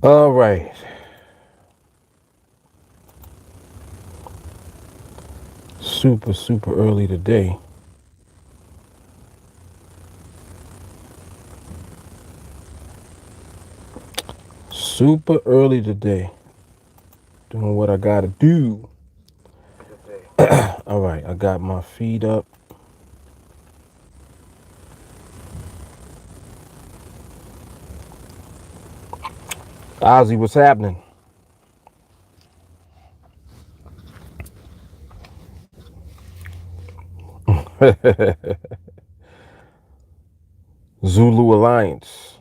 All right. Super early today. Super early today. Doing what I gotta do. All right, I got my feet up. Ozzy, what's happening? Zulu Alliance.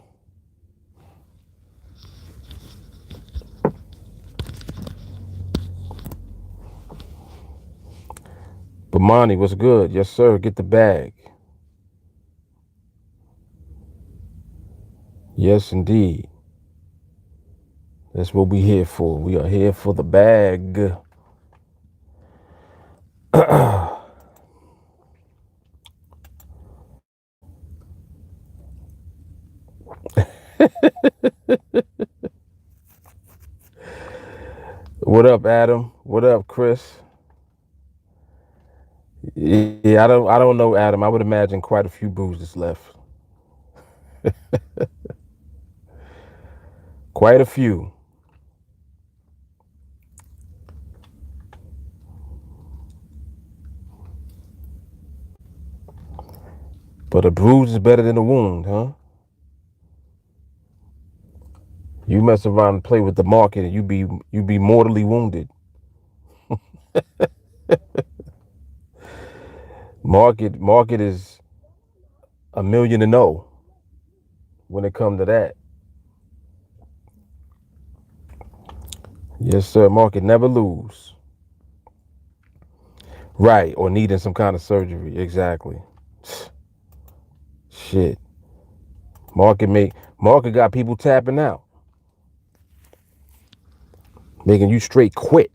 Bimani, what's good? Yes, sir. Get the bag. Yes, indeed. That's what we here for. We are here for the bag. What up, Adam? What up, Chris? Yeah, I don't know, Adam. I would imagine quite a few bruises left. Quite a few. But a bruise is better than a wound, huh? You mess around and play with the market and you be mortally wounded. Market is a million to know when it comes to that. Yes, sir. Market never lose. Right, or needing some kind of surgery. Exactly. Shit. Market got people tapping out, making you straight quit.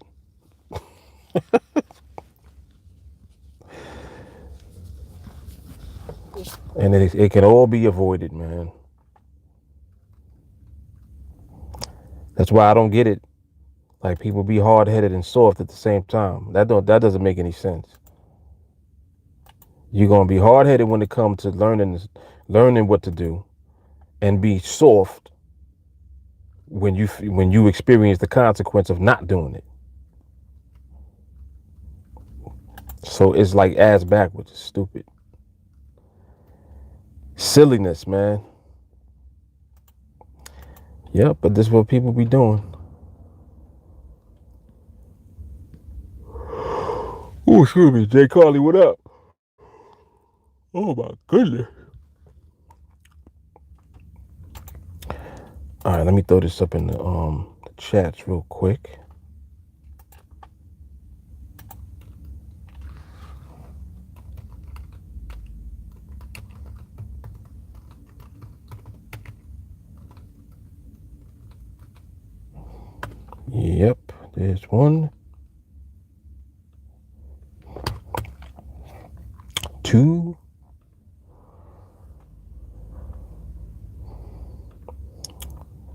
And it can all be avoided, man. That's why I don't get it. Like people be hard headed and soft at the same time. That doesn't make any sense. You're gonna be hard headed when it comes to learning what to do, and be soft when you experience the consequence of not doing it. So it's like ass backwards. It's stupid. Silliness, man. Yep, but this is what people be doing. Oh, excuse me, Jay Carly, what up? Oh my goodness. All right, let me throw this up in the chats real quick. Yep, there's one, two.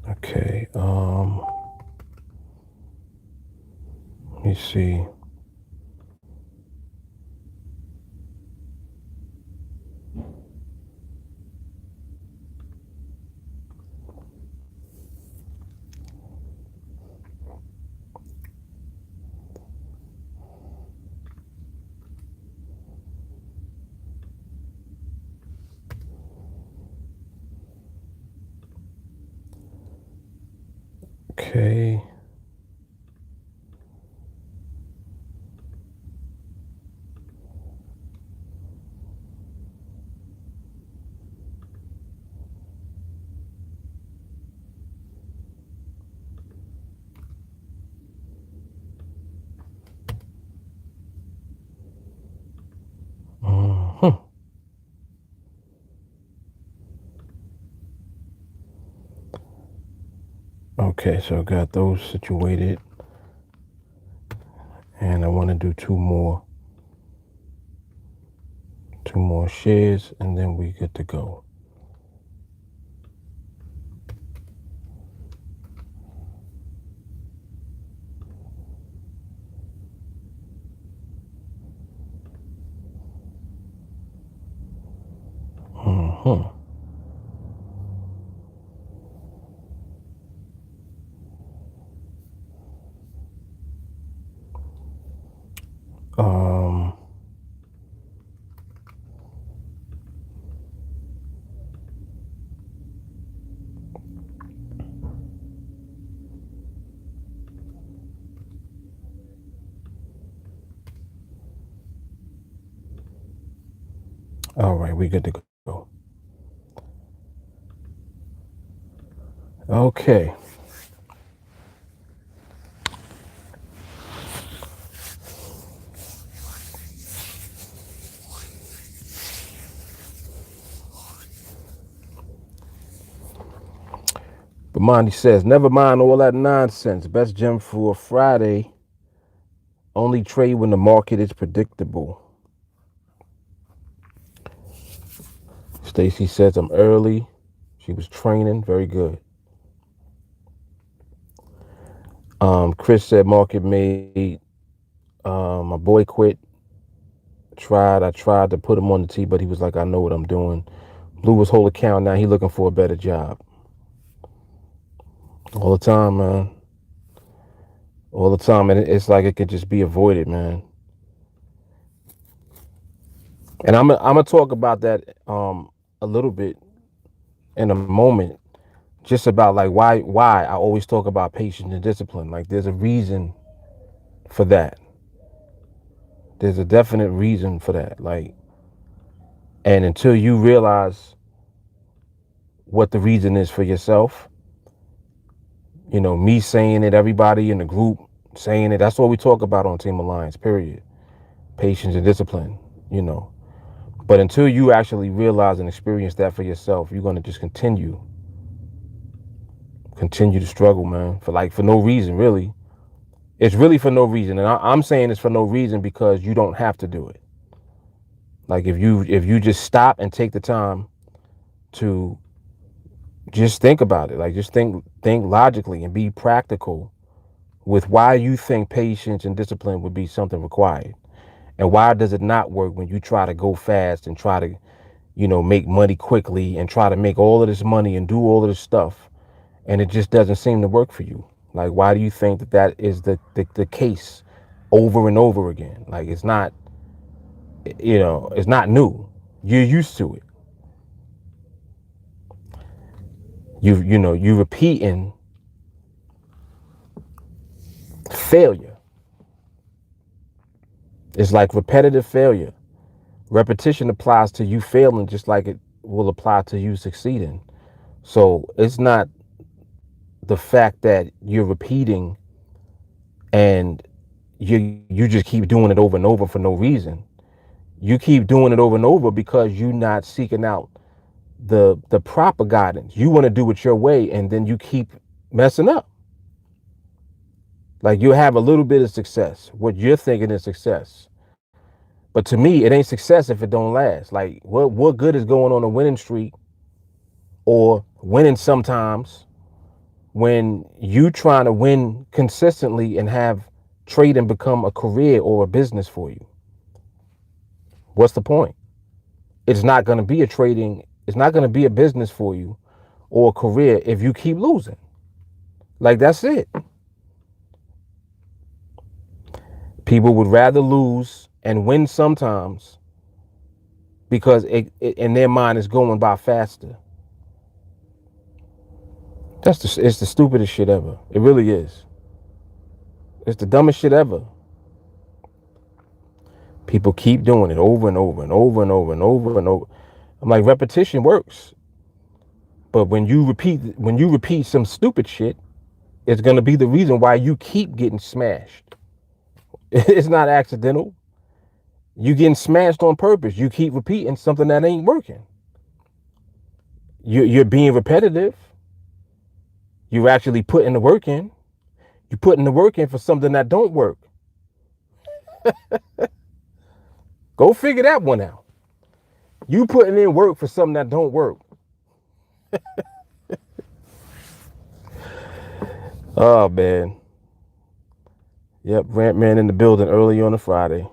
Okay, let me see. Okay. Uh-huh. Okay, so I got those situated, and I want to do two more shares, and then we good to go. Hmm. Um. All right, we good to go. Okay. But Monty says, never mind all that nonsense. Best gem for Friday. Only trade when the market is predictable. Stacy says I'm early. She was training. Very good. Chris said market made. My boy quit. I tried to put him on the tee, but he was like, I know what I'm doing. Blew his whole account. Now he looking for a better job. All the time, man. All the time. And it's like it could just be avoided, man. And I'm gonna talk about that a little bit in a moment. Just about like why I always talk about patience and discipline. Like there's a reason for that. There's a definite reason for that. Like, and until you realize what the reason is for yourself, me saying it, everybody in the group saying it, that's what we talk about on Team Alliance, period. Patience and discipline. But until you actually realize and experience that for yourself, you're going to just continue to struggle, man, for no reason, really. It's really for no reason. And I'm saying it's for no reason because you don't have to do it. Like if you just stop and take the time to just think about it, like just think logically and be practical with why you think patience and discipline would be something required. And why does it not work when you try to go fast and try to, make money quickly and try to make all of this money and do all of this stuff and it just doesn't seem to work for you? Like, why do you think that is the case over and over again? Like, it's not, it's not new. You're used to it. You repeating failure. It's like repetitive failure. Repetition applies to you failing just like it will apply to you succeeding. So it's not the fact that you're repeating and you just keep doing it over and over for no reason. You keep doing it over and over because you're not seeking out the proper guidance. You want to do it your way and then you keep messing up. Like you have a little bit of success, what you're thinking is success. But to me, it ain't success if it don't last. Like what good is going on a winning streak or winning sometimes when you trying to win consistently and have trading become a career or a business for you? What's the point? It's not going to be it's not going to be a business for you or a career if you keep losing. Like that's it. People would rather lose and win sometimes because it in their mind is going by faster. It's the stupidest shit ever. It really is. It's the dumbest shit ever. People keep doing it over and over and over and over and over and over. I'm like, repetition works. But when you repeat some stupid shit, it's gonna be the reason why you keep getting smashed. It's not accidental. You getting smashed on purpose. You keep repeating something that ain't working. You're being repetitive. You're actually putting the work in. You're putting the work in for something that don't work. Go figure that one out. You putting in work for something that don't work. Oh man. Yep, Rant Man in the building early on a Friday.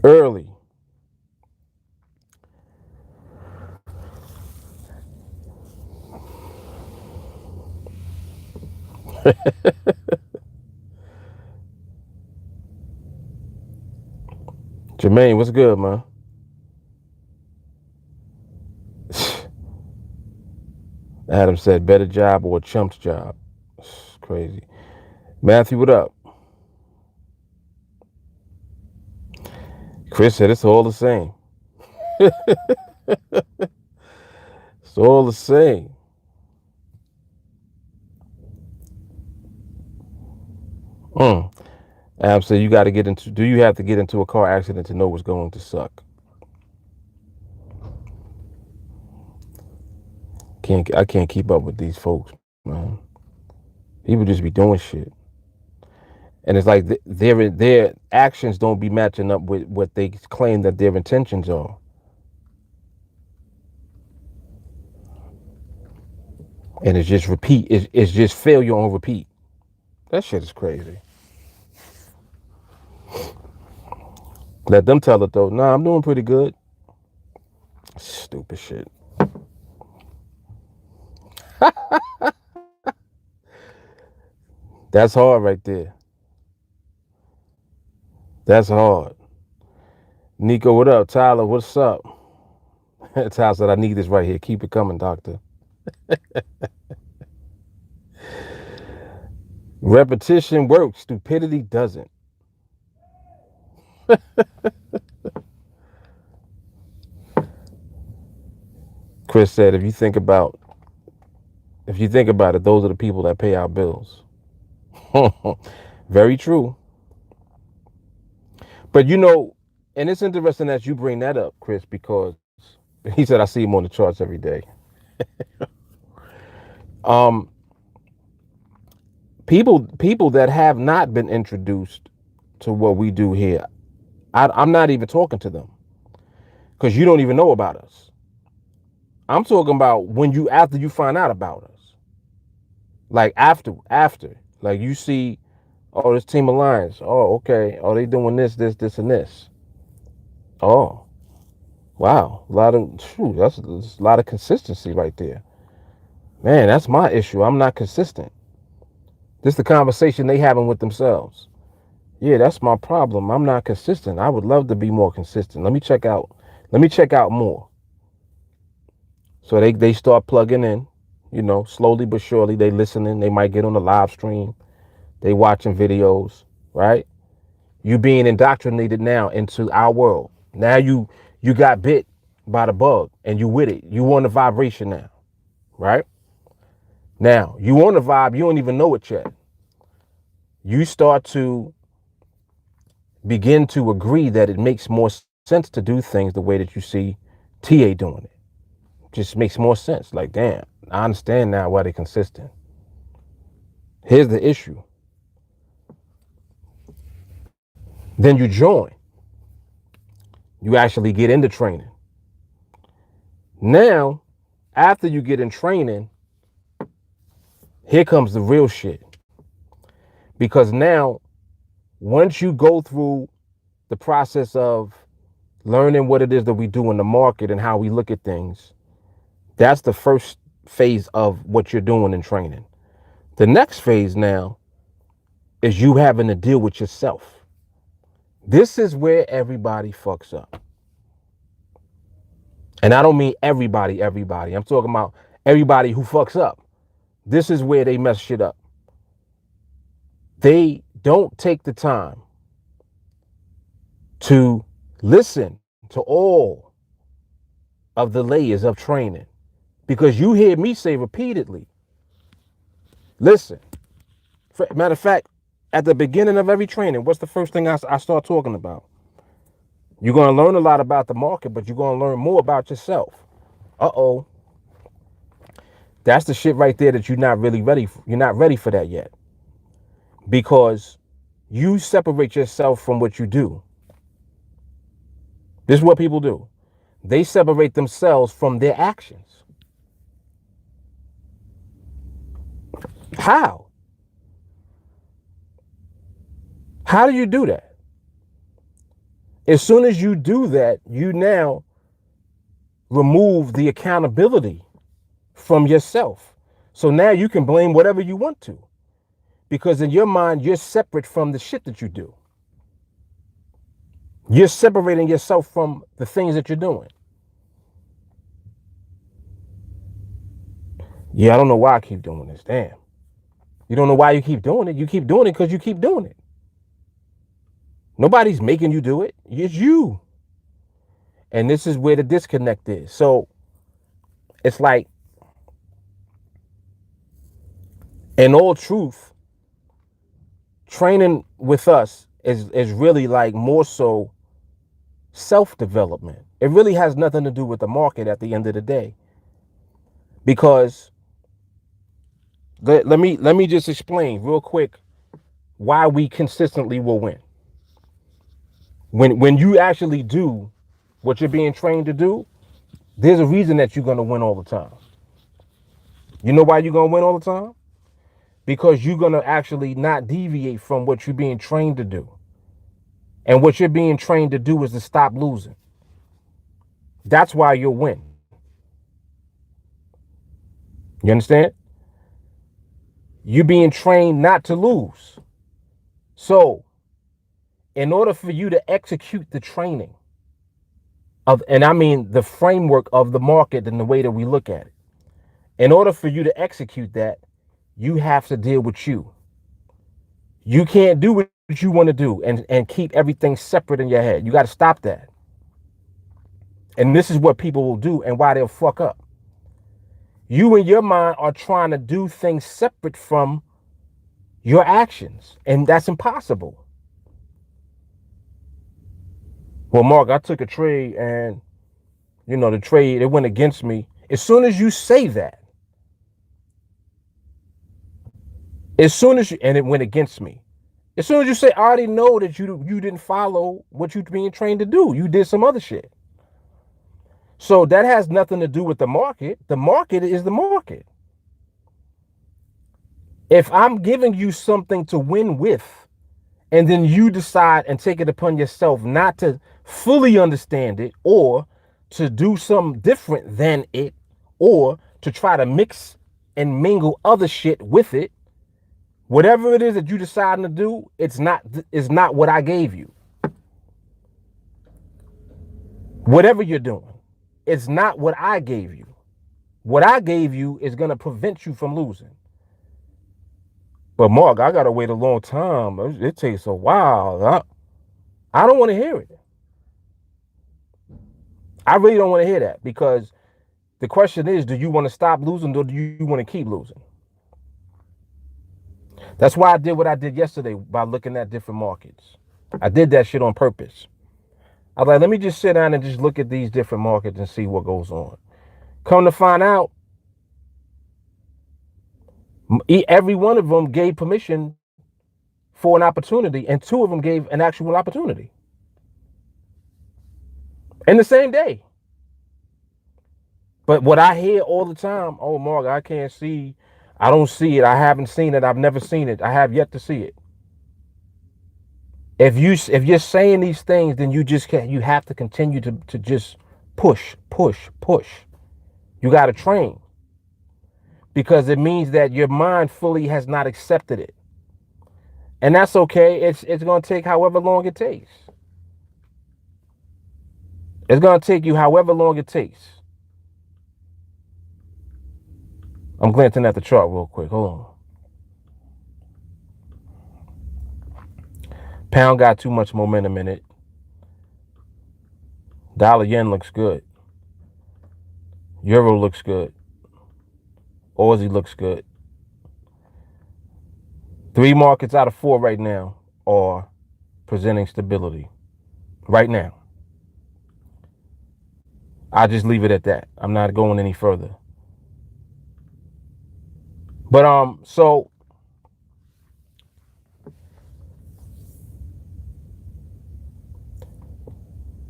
Early. Jermaine, what's good, man? Adam said, better job or a chump's job. It's crazy. Matthew, what up? Chris said, it's all the same. It's all the same. Adam said, do you have to get into a car accident to know what's going to suck? I can't keep up with these folks, man. People just be doing shit. And it's like their actions don't be matching up with what they claim that their intentions are. And it's just repeat. It's just failure on repeat. That shit is crazy. Let them tell it though. Nah, I'm doing pretty good. Stupid shit. That's hard right there. That's hard. Nico, what up? Tyler, what's up? Tyler said, I need this right here. Keep it coming, doctor. Repetition works. Stupidity doesn't. Chris said, if you think about it, those are the people that pay our bills. Very true. But and it's interesting that you bring that up, Chris, because he said I see him on the charts every day. People that have not been introduced to what we do here, I'm not even talking to them because you don't even know about us. I'm talking about after you find out about us, like after, like you see, oh, this TeamAlliance. Oh, okay. Oh, they doing this, and this. Oh, wow. That's a lot of consistency right there. Man, that's my issue. I'm not consistent. This is the conversation they having with themselves. Yeah, that's my problem. I'm not consistent. I would love to be more consistent. Let me check out more. So they start plugging in, slowly but surely. They listening. They might get on the live stream. They watching videos, right? You being indoctrinated now into our world. Now you got bit by the bug and you with it. You on the vibration now, right? Now you on the vibe. You don't even know it yet. You start to begin to agree that it makes more sense to do things the way that you see TA doing it. Just makes more sense. Like, damn, I understand now why they're consistent. Here's the issue. Then you join. You actually get into training. Now, after you get in training, here comes the real shit. Because now, once you go through the process of learning what it is that we do in the market and how we look at things, that's the first phase of what you're doing in training. The next phase now is you having to deal with yourself. This is where everybody fucks up. And I don't mean everybody. I'm talking about everybody who fucks up. This is where they mess shit up. They don't take the time to listen to all of the layers of training. Because you hear me say repeatedly, listen, matter of fact, at the beginning of every training, what's the first thing I start talking about? You're going to learn a lot about the market, but you're going to learn more about yourself. Uh-oh. That's the shit right there that you're not really ready for. You're not ready for that yet. Because you separate yourself from what you do. This is what people do. They separate themselves from their actions. How? How do you do that? As soon as you do that, you now remove the accountability from yourself. So now you can blame whatever you want to. Because in your mind, you're separate from the shit that you do. You're separating yourself from the things that you're doing. Yeah, I don't know why I keep doing this. Damn. You don't know why you keep doing it. You keep doing it because you keep doing it. Nobody's making you do it. It's you. And this is where the disconnect is. So it's like, in all truth, training with us is really like more so self-development. It really has nothing to do with the market at the end of the day. Because let me just explain real quick why we consistently will win. When you actually do what you're being trained to do, there's a reason that you're going to win all the time. You know why you're going to win all the time? Because you're going to actually not deviate from what you're being trained to do. And what you're being trained to do is to stop losing. That's why you'll win. You understand? You're being trained not to lose. So, in order for you to execute the training and I mean the framework of the market and the way that we look at it, in order for you to execute that, you have to deal with you. You can't do what you want to do and keep everything separate in your head. You got to stop that. And this is what people will do and why they'll fuck up. You and your mind are trying to do things separate from your actions, and that's impossible. Well, Mark, I took a trade and, the trade, it went against me. As soon as you say that, and it went against me. As soon as you say, I already know that you didn't follow what you're being trained to do. You did some other shit. So that has nothing to do with the market. The market is the market. If I'm giving you something to win with, and then you decide and take it upon yourself not to fully understand it or to do something different than it or to try to mix and mingle other shit with it, whatever it is that you decide to do, it's not what I gave you. Whatever you're doing, it's not what I gave you. What I gave you is going to prevent you from losing. But Mark, I got to wait a long time. It takes a while. I don't want to hear it. I really don't want to hear that, because the question is, do you want to stop losing or do you want to keep losing? That's why I did what I did yesterday by looking at different markets. I did that shit on purpose. I was like, let me just sit down and just look at these different markets and see what goes on. Come to find out, every one of them gave permission for an opportunity, and two of them gave an actual opportunity in the same day. But what I hear all the time, oh, Mark, I can't see. I don't see it. I haven't seen it. I've never seen it. I have yet to see it. If you're saying these things, then you just can't. You have to continue to just push. You got to train, because it means that your mind fully has not accepted it. And that's okay. It's going to take however long it takes. It's going to take you however long it takes. I'm glancing at the chart real quick. Hold on. Pound got too much momentum in it. Dollar yen looks good. Euro looks good. Aussie looks good. 3 markets out of 4 right now are presenting stability. Right now. I'll just leave it at that. I'm not going any further. But so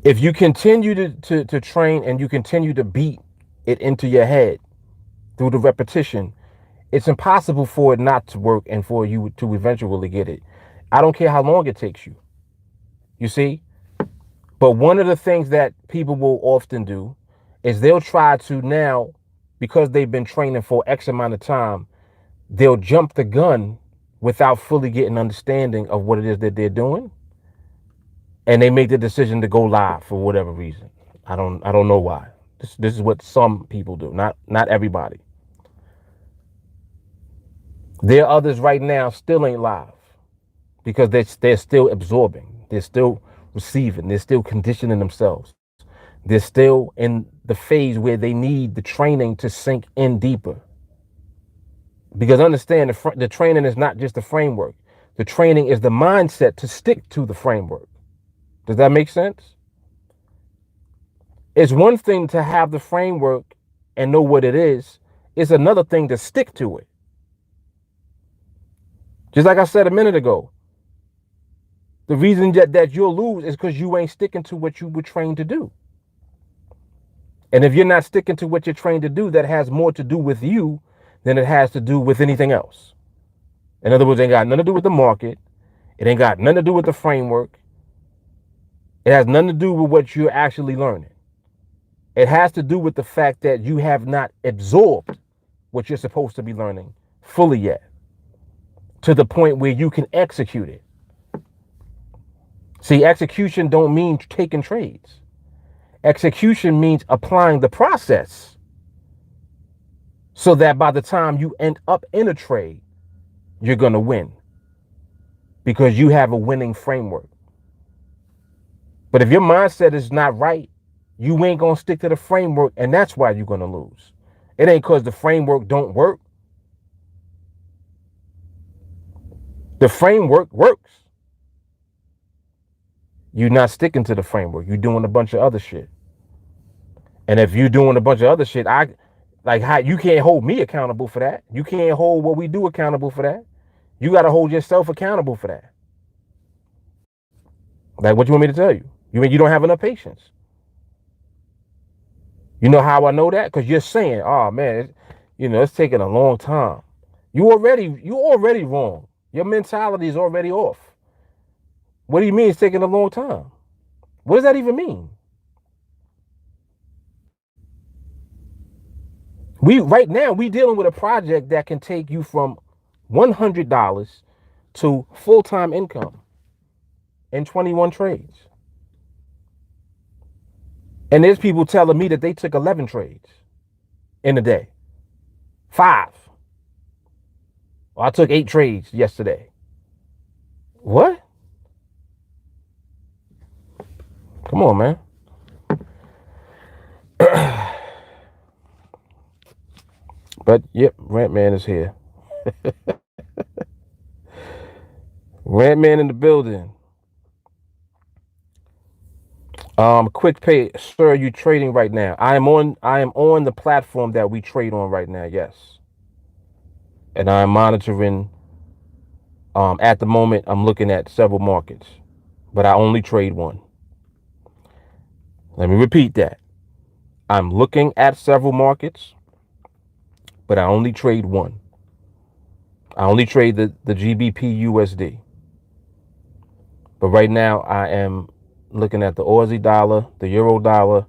if you continue to train and you continue to beat it into your head through the repetition, it's impossible for it not to work and for you to eventually get it. I don't care how long it takes you. You see? But one of the things that people will often do is they'll try to now, because they've been training for X amount of time, they'll jump the gun without fully getting understanding of what it is that they're doing, and they make the decision to go live for whatever reason. I don't know why. This is what some people do, not everybody. There are others right now still ain't live because they're still absorbing, they're still receiving, they're still conditioning themselves. They're still in the phase where they need the training to sink in deeper. Because understand, the training is not just the framework. The training is the mindset to stick to the framework. Does that make sense? It's one thing to have the framework and know what it is. It's another thing to stick to it. Just like I said a minute ago, the reason that you'll lose is because you ain't sticking to what you were trained to do. And if you're not sticking to what you're trained to do, that has more to do with you than it has to do with anything else. In other words, it ain't got nothing to do with the market. It ain't got nothing to do with the framework. It has nothing to do with what you're actually learning. It has to do with the fact that you have not absorbed what you're supposed to be learning fully yet, to the point where you can execute it. See, execution don't mean taking trades. Execution means applying the process so that by the time you end up in a trade, you're going to win because you have a winning framework. But if your mindset is not right, you ain't going to stick to the framework, and that's why you're going to lose. It ain't because the framework don't work. The framework works. You're not sticking to the framework. You're doing a bunch of other shit. And if you're doing a bunch of other shit, how you can't hold me accountable for that. You can't hold what we do accountable for that. You got to hold yourself accountable for that. Like, what you want me to tell you? You mean you don't have enough patience? You know how I know that? Because you're saying, oh man, it's taking a long time. You already wrong. Your mentality is already off. What do you mean it's taking a long time? What does that even mean? Right now we dealing with a project that can take you from $100 to full-time income in 21 trades. And there's people telling me that they took 11 trades in a day. 5. Well, I took 8 trades yesterday. What? Come on, man. But yep, Rant Man is here. Rant Man in the building. Quick pay, sir. Are you trading right now? I am on the platform that we trade on right now. Yes, and I am monitoring. At the moment, I'm looking at several markets, but I only trade one. Let me repeat that. I'm looking at several markets, but I only trade one. I only trade the GBP USD. But right now, I am looking at the Aussie dollar, the euro dollar,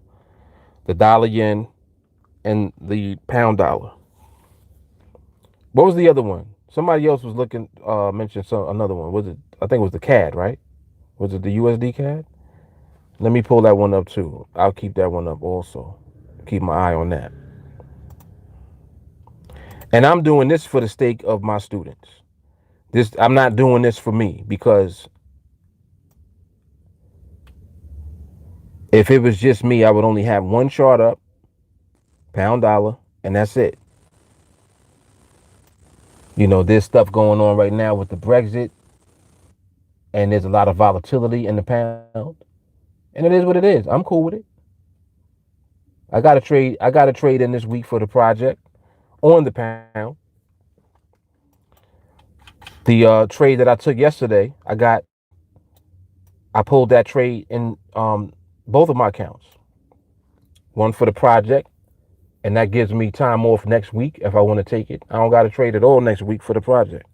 the dollar yen, and the pound dollar. What was the other one? Somebody else was looking, mentioned another one. Was it? I think it was the CAD, right? Was it the USD CAD? Let me pull that one up too. I'll keep that one up also. Keep my eye on that. And I'm doing this for the sake of my students. I'm not doing this for me, because if it was just me, I would only have one chart up, pound dollar, and that's it. There's stuff going on right now with the Brexit, and there's a lot of volatility in the pound, and it is what it is. I'm cool with it. I got to trade in this week for the project on the pound. The trade that I took yesterday, I pulled that trade in both of my accounts. One for the project, and that gives me time off next week if I want to take it. I don't got to trade at all next week for the project.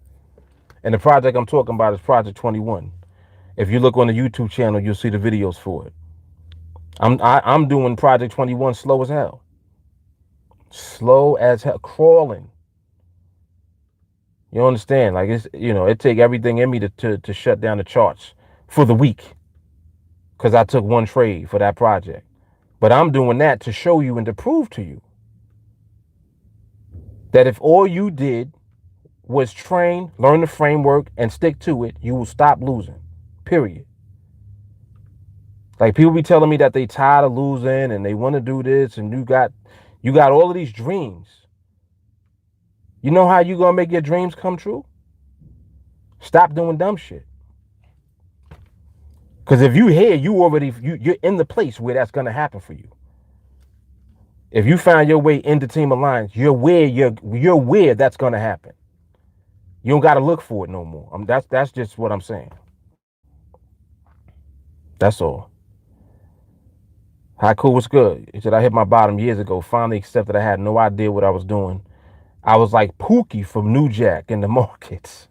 And the project I'm talking about is Project 21. If you look on the YouTube channel, you'll see the videos for it. I'm doing Project 21 slow as hell. Slow as hell, crawling. You understand? Like it take everything in me to shut down the charts for the week because I took one trade for that project. But I'm doing that to show you and to prove to you that if all you did was train, learn the framework, and stick to it, you will stop losing. Period. Like people be telling me that they tired of losing and they want to do this, and you got all of these dreams. You know how you gonna make your dreams come true? Stop doing dumb shit. Because if you here, you're in the place where that's gonna happen for you. If you find your way into Team Alliance, you're where that's gonna happen. You don't gotta look for it no more. That's just what I'm saying. That's all. Haiku was good. He said I hit my bottom years ago. Finally accepted I had no idea what I was doing. I was like Pookie from New Jack in the markets.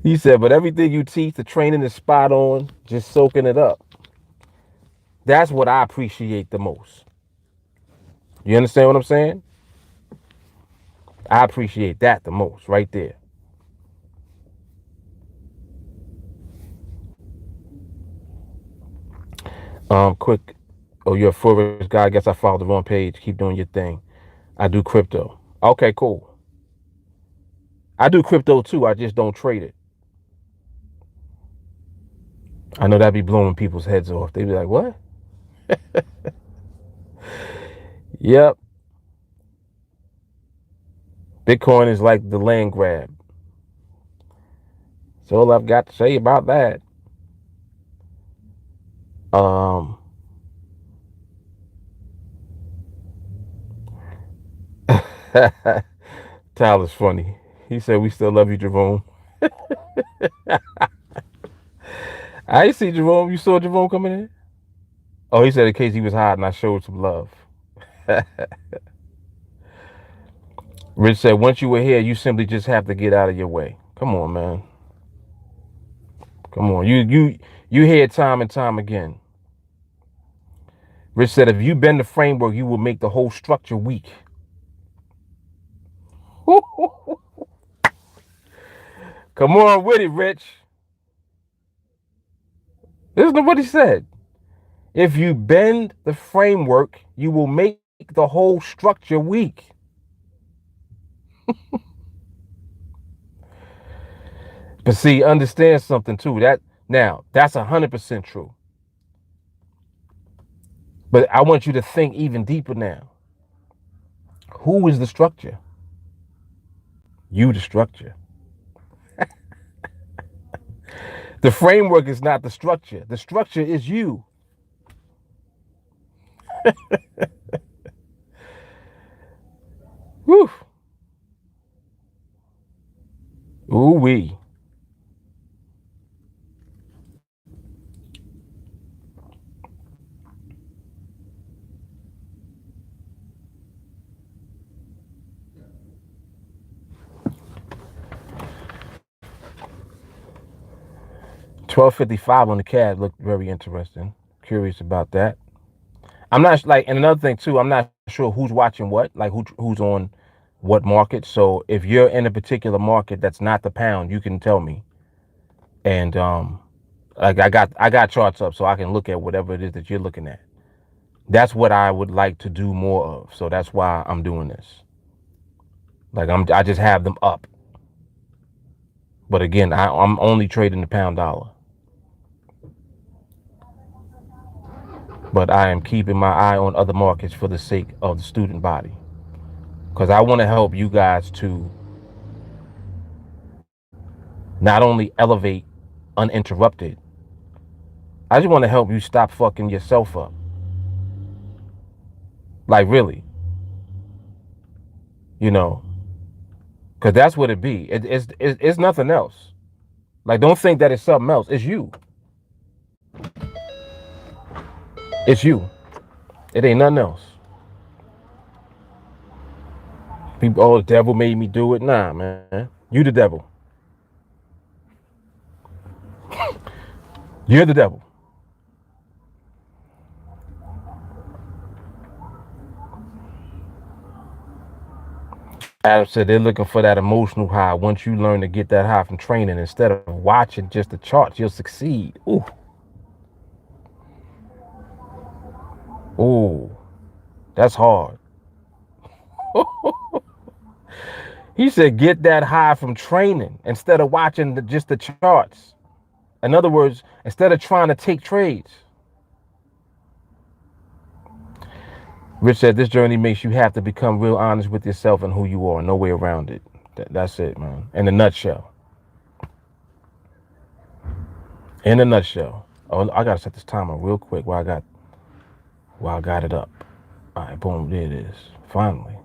He said, but everything you teach, the training is spot on, just soaking it up. That's what I appreciate the most. You understand what I'm saying? I appreciate that the most right there. Quick. Oh, you're a Forex guy. I guess I followed the wrong page. Keep doing your thing. I do crypto. Okay, cool. I do crypto too. I just don't trade it. I know that'd be blowing people's heads off. They'd be like, what? Yep. Bitcoin is like the land grab. That's all I've got to say about that. Tyler's funny. He said, we still love you, Jerome. I see Jerome. You saw Jerome coming in? Oh, he said in case he was hiding, I showed some love. Rich said, once you were here, you simply just have to get out of your way. Come on, man. Come on. You hear it time and time again. Rich said, if you bend the framework, you will make the whole structure weak. Come on with it, Rich. Listen to what he said. If you bend the framework, you will make the whole structure weak. But see, understand something too. That's 100% true. But I want you to think even deeper now. Who is the structure? You, the structure. The framework is not the structure. The structure is you. Whew. Ooh-wee. $12.55 on the CAD looked very interesting. Curious about that. I'm not like, and another thing too, I'm not sure who's watching what, like who's on what market. So if you're in a particular market that's not the pound, you can tell me. And like I got charts up so I can look at whatever it is that you're looking at. That's what I would like to do more of. So that's why I'm doing this. Like I just have them up. But again, I'm only trading the pound dollar. But I am keeping my eye on other markets for the sake of the student body. Because I want to help you guys to not only elevate uninterrupted, I just want to help you stop fucking yourself up. Like really. You know. Because that's what it be. It's nothing else. Like don't think that it's something else. It's you. It's you. It ain't nothing else. People, oh, the devil made me do it. Nah, man. You the devil. You're the devil. Adam said they're looking for that emotional high. Once you learn to get that high from training, instead of watching just the charts, you'll succeed. Ooh. Ooh. That's hard. He said get that high from training instead of watching just the charts. In other words, instead of trying to take trades. Rich said this journey makes you have to become real honest with yourself and who you are. No way around it. That's it, man. In a nutshell. In a nutshell. Oh, I gotta set this timer real quick while I got it up. All right, boom, there it is. Finally.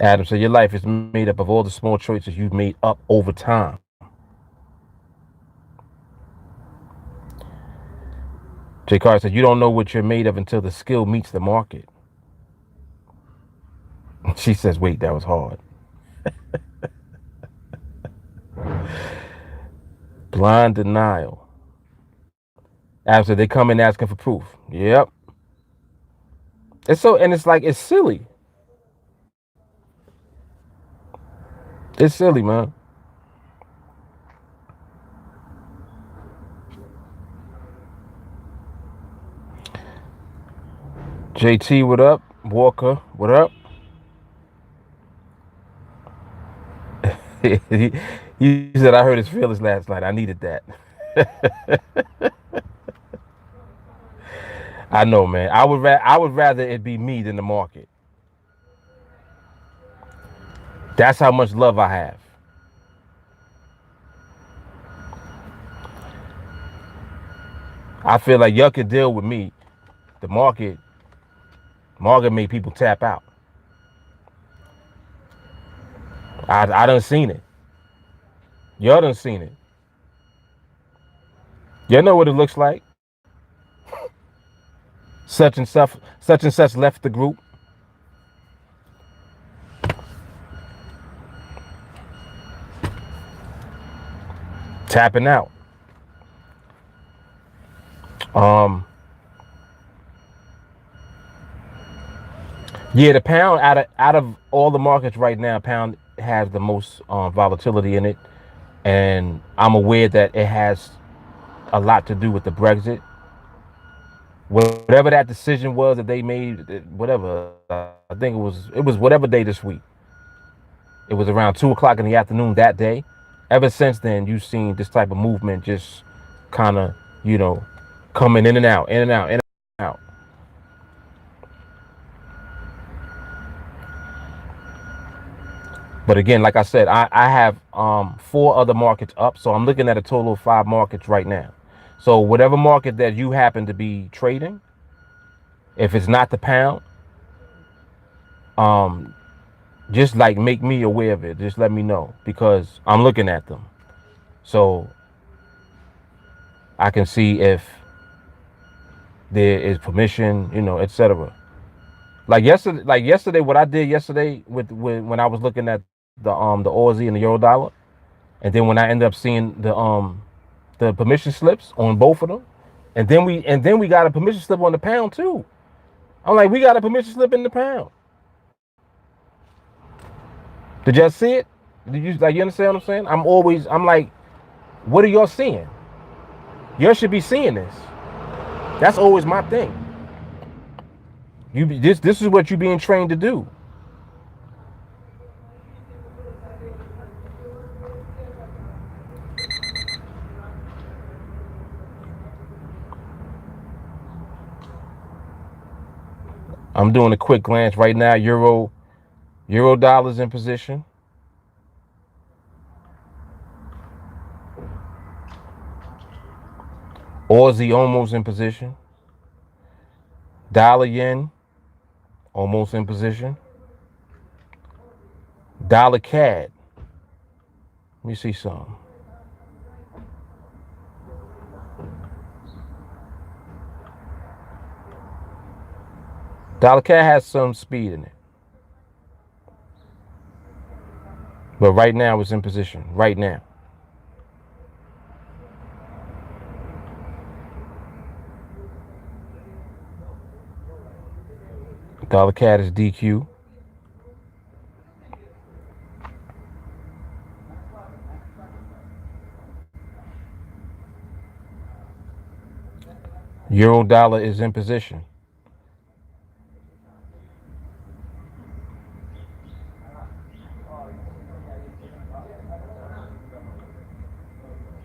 Adam said your life is made up of all the small choices you've made up over time. Jay Carter said you don't know what you're made of until the skill meets the market. She says, wait, that was hard. Blind denial. Adam said they come in asking for proof. Yep. It's so, and it's like, it's silly. It's silly, man. JT, what up? Walker, what up? he said, I heard his feelings last night. I needed that. I know, man. I would rather it be me than the market. That's how much love I have. I feel like y'all can deal with me. The market made people tap out. I done seen it. Y'all done seen it. Y'all know what it looks like. Such and such left the group. Tapping out. Yeah, the pound out of all the markets right now, pound has the most volatility in it, and I'm aware that it has a lot to do with the Brexit. Whatever that decision was that they made, whatever, I think it was whatever day this week. It was around 2:00 in the afternoon that day. Ever since then, you've seen this type of movement just kind of, coming in and out, in and out, in and out. But again, like I said, I have 4 other markets up, so I'm looking at a total of 5 markets right now. So whatever market that you happen to be trading, if it's not the pound, just like make me aware of it. Just let me know, because I'm looking at them, so I can see if there is permission, etc. Like yesterday, what I did yesterday with when I was looking at the Aussie and the Euro dollar, and then when I ended up seeing the permission slips on both of them, and then we got a permission slip on the pound too. I'm like, we got a permission slip in the pound. Did y'all see it? Did you understand what I'm saying? I'm like, what are y'all seeing? Y'all should be seeing this. That's always my thing. This is what you're being trained to do. I'm doing a quick glance right now. Euro dollars in position. Aussie almost in position. Dollar yen almost in position. Dollar CAD. Let me see some. Dollar CAD has some speed in it. But right now it's in position. Right now. Dollar CAD is DQ. Euro dollar is in position.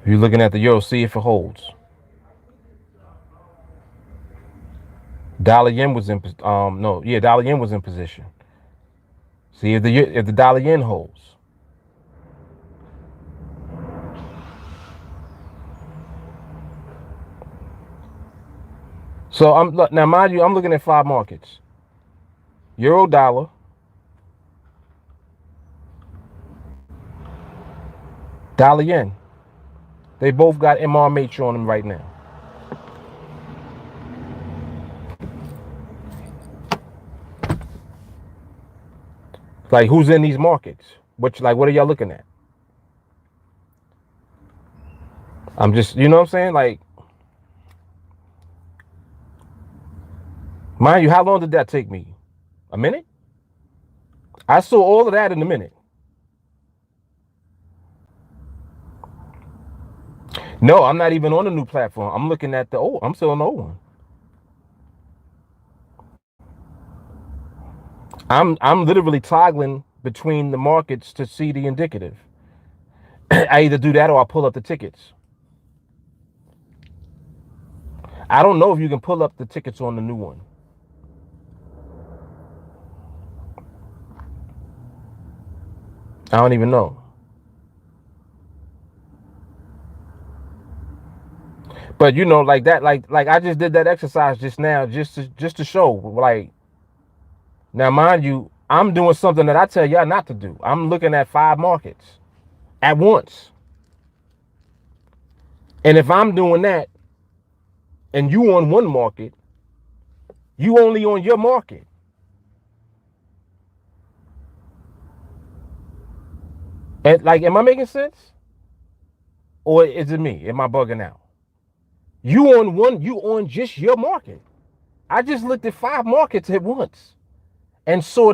If you're looking at the euro, see if it holds. Dollar yen was in dollar yen was in position. See if the dollar yen holds. So now mind you, I'm looking at 5 markets. Euro dollar, dollar yen. They both got MRMH on them right now. Like, who's in these markets? What are y'all looking at? I'm just, you know what I'm saying? Like, mind you, how long did that take me? A minute? I saw all of that in a minute. No, I'm not even on the new platform. I'm looking at I'm still on the old one. I'm literally toggling between the markets to see the indicative. I either do that or I pull up the tickets. I don't know if you can pull up the tickets on the new one. I don't even know. But you know, like that, like I just did that exercise just now, just to show, like, now mind you, I'm doing something that I tell y'all not to do. I'm looking at 5 markets at once. And if I'm doing that and you on one market, you only on your market. And like, am I making sense? Or is it me? Am I bugging out? You on just your market. I just looked at 5 markets at once and saw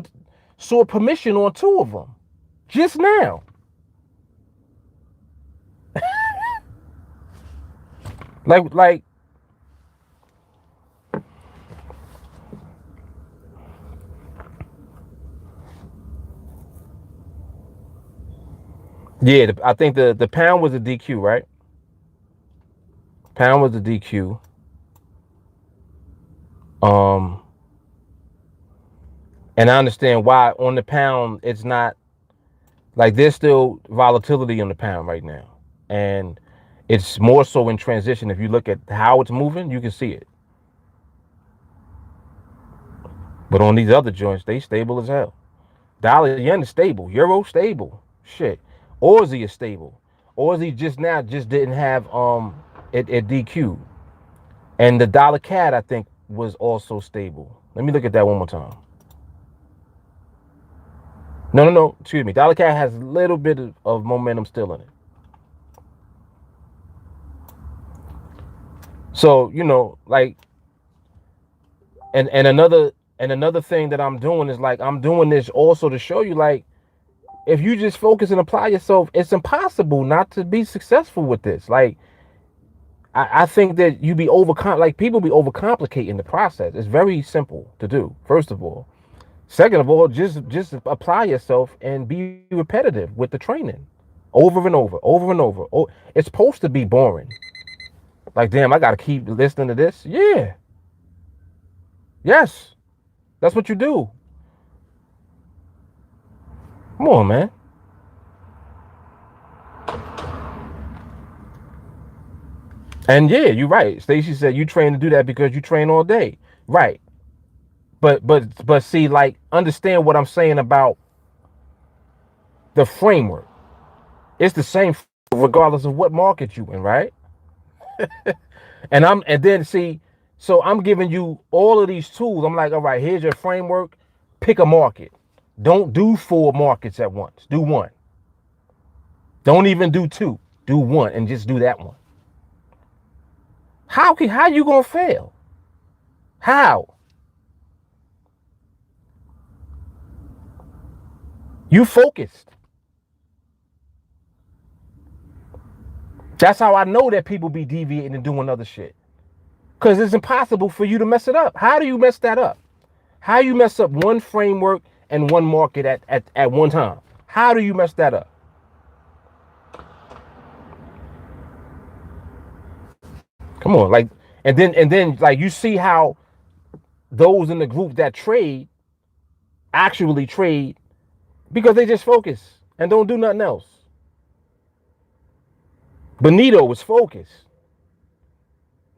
permission on 2 of them just now. like yeah, I think the pound was a DQ, right? Pound was a DQ. And I understand why on the pound it's not, like, there's still volatility on the pound right now, and it's more so in transition. If you look at how it's moving, you can see it. But on these other joints, they stable as hell. Dollar yen is stable. Euro stable. Shit. Aussie is stable. Aussie just didn't have it DQ. And the dollar CAD, I think, was also stable. Let me look at that one more time. No. Excuse me. Dollar CAD has a little bit of momentum still in it. So, you know, like, and another thing that I'm doing is, like, I'm doing this also to show you, like, if you just focus and apply yourself, it's impossible not to be successful with this. Like, I think that people be overcomplicating the process. It's very simple to do, first of all. Second of all, just apply yourself and be repetitive with the training, over and over, over and over. Oh, it's supposed to be boring. Like, damn, I gotta keep listening to this. Yeah. Yes. That's what you do. Come on, man. And yeah, you're right. Stacy said you train to do that because you train all day. Right. But see, like, understand what I'm saying about the framework. It's the same regardless of what market you in, right? and then see, so I'm giving you all of these tools. I'm like, all right, here's your framework. Pick a market. Don't do 4 markets at once. Do 1. Don't even do 2. Do 1 and just do that one. How you gonna fail? How? You focused. That's how I know that people be deviating and doing other shit. Because it's impossible for you to mess it up. How do you mess that up? How you mess up one framework and one market at one time? How do you mess that up? Come on, like, and then like you see how those in the group that trade actually trade because they just focus and don't do nothing else. Benito is focused.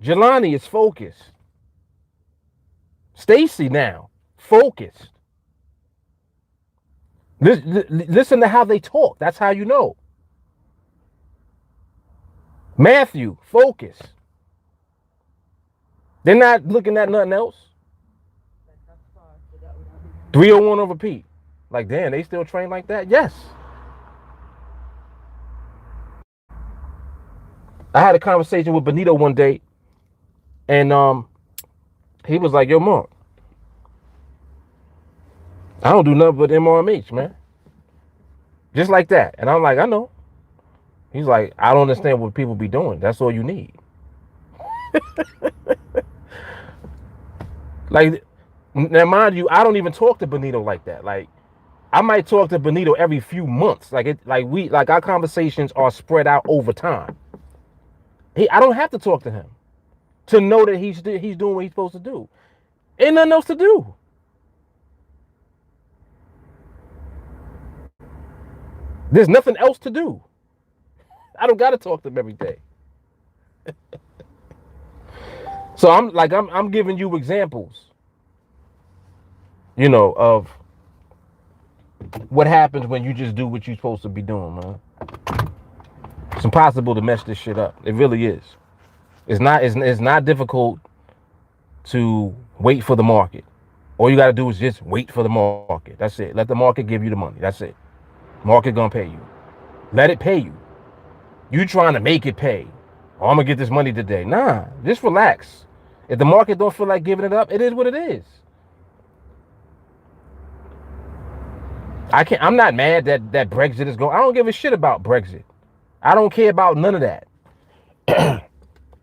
Jelani is focused. Stacy now focused. Listen to how they talk. That's how you know. Matthew focused. They're not looking at nothing else. 301 on repeat. Like, damn, they still train like that? Yes. I had a conversation with Benito one day, and he was like, yo, Mark, I don't do nothing but MRMH, man. Just like that. And I'm like, I know. He's like, I don't understand what people be doing. That's all you need. Like, now mind you, I don't even talk to Benito like that. Like, I might talk to Benito every few months. Like our conversations are spread out over time. I don't have to talk to him to know that he's doing what he's supposed to do. Ain't nothing else to do. There's nothing else to do. I don't got to talk to him every day. So I'm giving you examples, you know, of what happens when you just do what you're supposed to be doing, man. It's impossible to mess this shit up. It really is. It's not difficult to wait for the market. All you got to do is just wait for the market. That's it. Let the market give you the money. That's it. Market gonna pay you. Let it pay you. You trying to make it pay. Oh, I'm gonna get this money today. Nah, just relax. If the market don't feel like giving it up, it is what it is. I'm not mad that Brexit is going. I don't give a shit about Brexit. I don't care about none of that.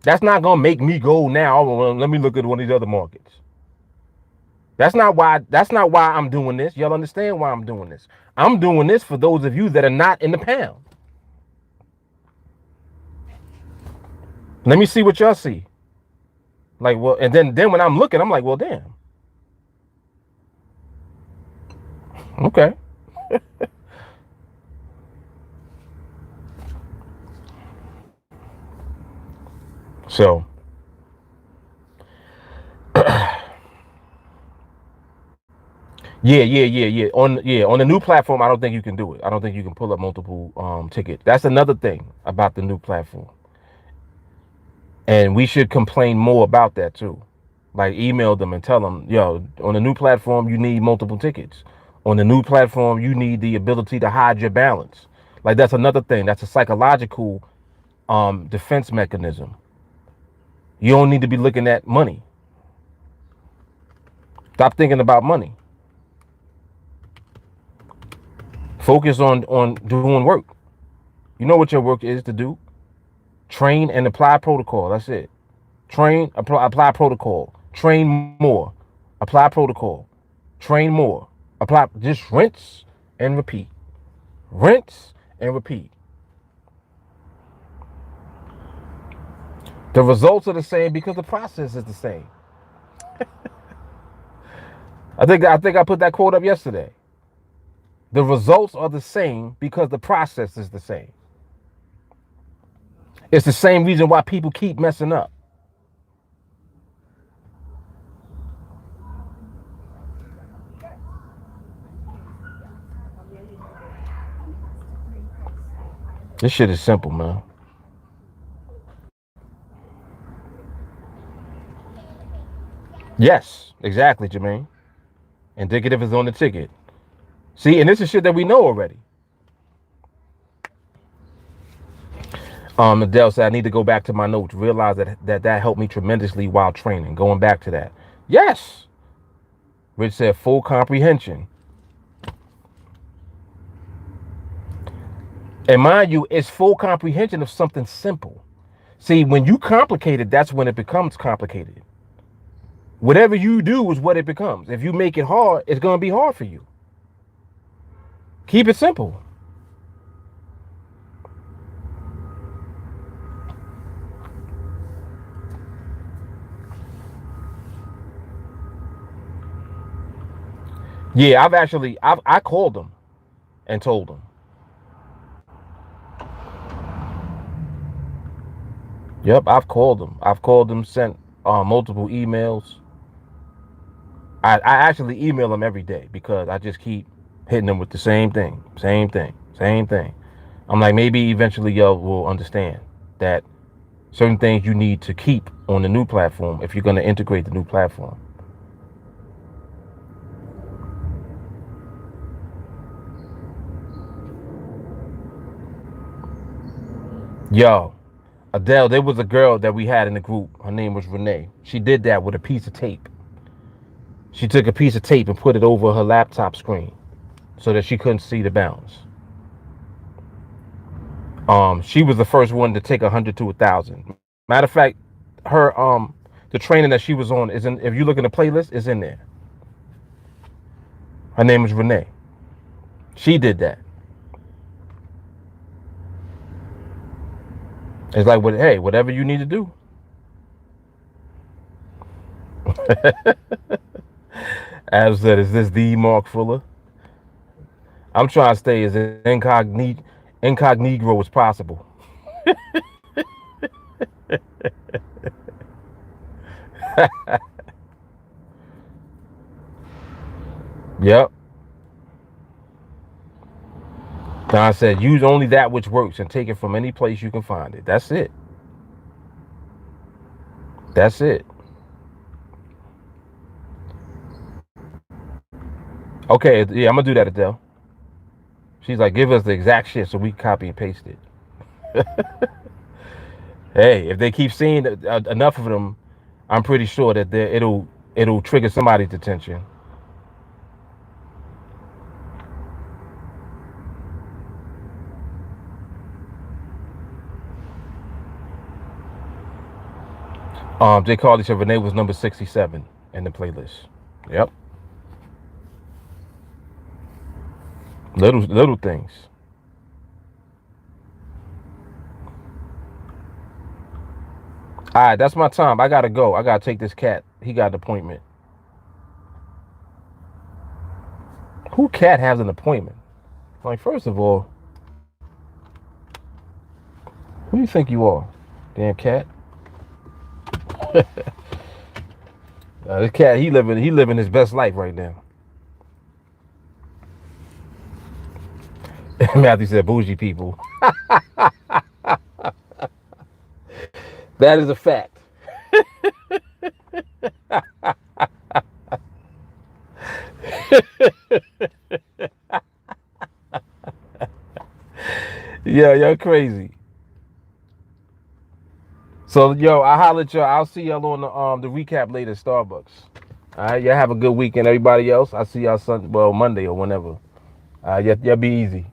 That's not gonna make me go now. Well, let me look at one of these other markets. That's not why I'm doing this. Y'all understand why I'm doing this? I'm doing this for those of you that are not in the pound. Let me see what y'all see. Like, well, and then when I'm looking, I'm like, well, damn. Okay. So yeah. On the new platform, I don't think you can do it. I don't think you can pull up multiple tickets. That's another thing about the new platform. And we should complain more about that too. Like, email them and tell them, yo, on the new platform, you need multiple tickets. On the new platform, you need the ability to hide your balance. Like, that's another thing. That's a psychological defense mechanism. You don't need to be looking at money. Stop thinking about money. Focus on doing work. You know what your work is to do? Train and apply protocol. That's it. Train, apply protocol. Train more. Apply protocol. Train more. Apply. Just rinse and repeat. Rinse and repeat. The results are the same because the process is the same. I think I put that quote up yesterday. The results are the same because the process is the same. It's the same reason why people keep messing up. This shit is simple, man. Yes, exactly, Jermaine. Indicative is on the ticket. See, and this is shit that we know already. Adele said, I need to go back to my notes. Realize that helped me tremendously while training. Going back to that. Yes. Rich said, full comprehension. And mind you, it's full comprehension of something simple. See, when you complicate it, that's when it becomes complicated. Whatever you do is what it becomes. If you make it hard, it's going to be hard for you. Keep it simple. Yeah, I called them and told them. Yep, I've called them. I've called them, sent multiple emails. I actually email them every day because I just keep hitting them with the same thing, same thing, same thing. I'm like, maybe eventually y'all will understand that certain things you need to keep on the new platform if you're going to integrate the new platform. Yo, Adele, there was a girl that we had in the group. Her name was Renee. She did that with a piece of tape. She took a piece of tape and put it over her laptop screen so that she couldn't see the bounce. She was the first one to take 100 to 1,000. Matter of fact, her the training that she was on is in. If you look in the playlist, is in there. Her name is Renee. She did that. It's like, hey, whatever you need to do. As I said, is this the Mark Fuller? I'm trying to stay as incognito as possible. Yep. I said, use only that which works and take it from any place you can find it. That's it. That's it. Okay, yeah, I'm gonna do that, Adele. She's like, give us the exact shit so we copy and paste it. Hey, if they keep seeing enough of them, I'm pretty sure that it'll trigger somebody's attention. Jay Carly said Renee was number 67 in the playlist. Yep. Little things. All right, that's my time. I gotta go. I gotta take this cat. He got an appointment. Who cat has an appointment? Like, first of all, who do you think you are? Damn cat. This cat, he living his best life right now. Matthew said, "Bougie people." That is a fact. Yeah, you're crazy. So, yo, I holler at y'all. I'll see y'all on the recap later, Starbucks. All right, y'all have a good weekend. Everybody else, I'll see y'all Monday or whenever. Y'all be easy.